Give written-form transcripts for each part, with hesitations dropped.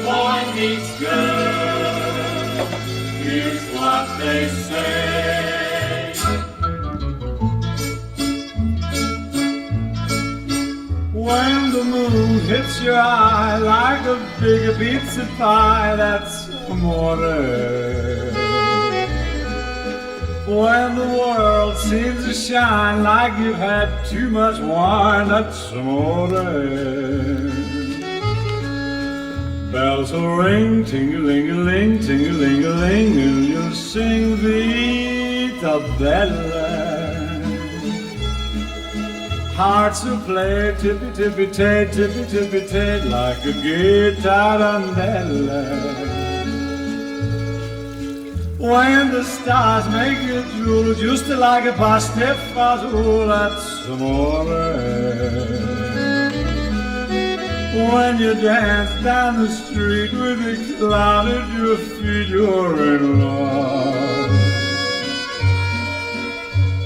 boy meets girl, here's what they say. When the moon hits your eye like a big pizza pie, that's amore. When the world seems to shine like you've had too much wine, that's amore. Bells will ring, ting-a-ling-a-ling, ting-a-ling-a-ling, and you'll sing Vita Bella. Hearts will play tippy-tippy-tay, tippy-tippy-tay, like a guitarandella. When the stars make you drool, just like a pastifazool, that's amore. When you dance down the street with a cloud at your feet, you're in love.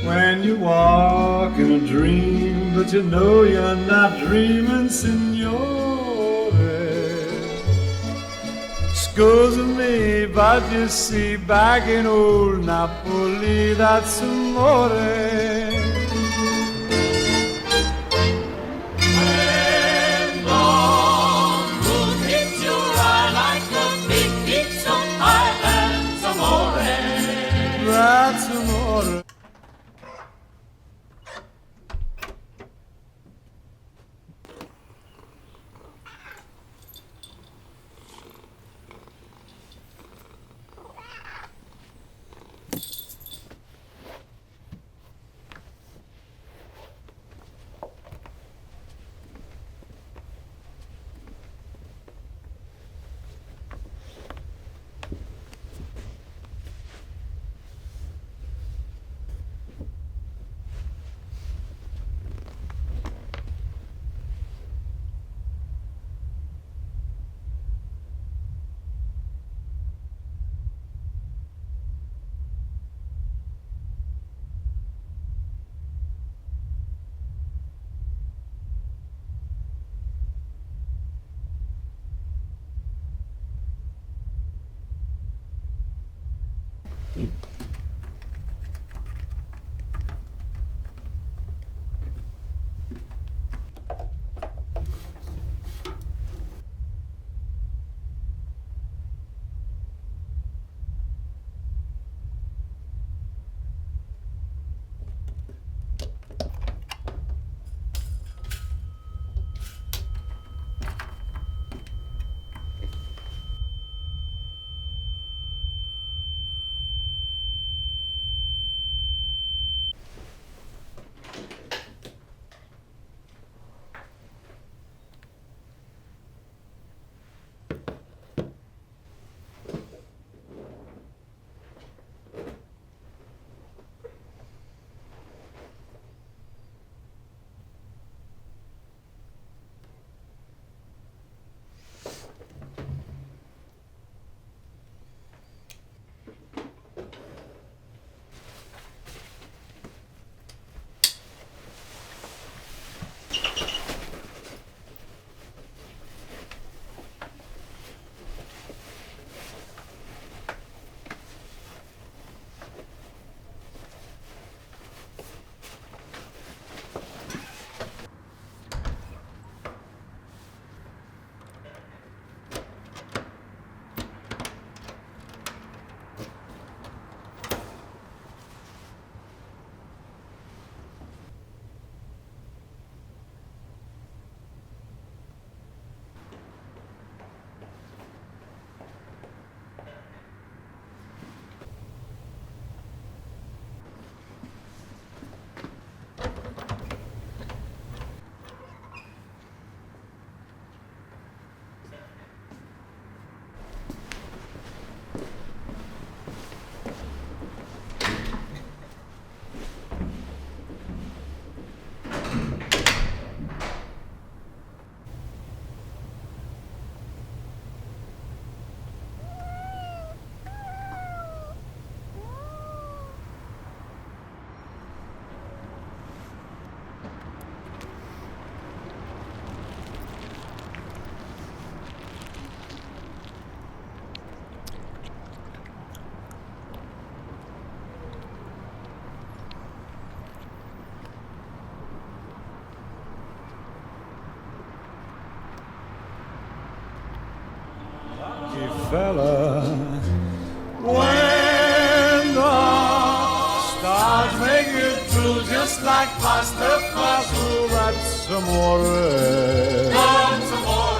When you walk in a dream, but you know you're not dreaming, signore. Scusa me, but you see, back in old Napoli, that's amore. When the moon hits your eye like a big pizza pie, that's amore. That's amore. fella. When the stars make it through just like pasta fasul, that's amore. That's amore.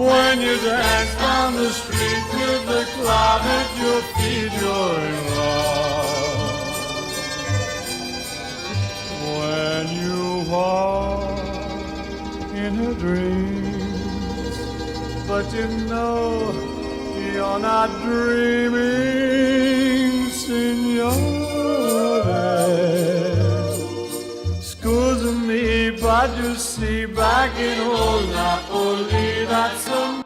When you dance down the street with the cloud at your feet, you're in love. When you walk in her dreams, but you know you're not dreaming, signore. Scusa me, but you see, back in old Napoli, that's a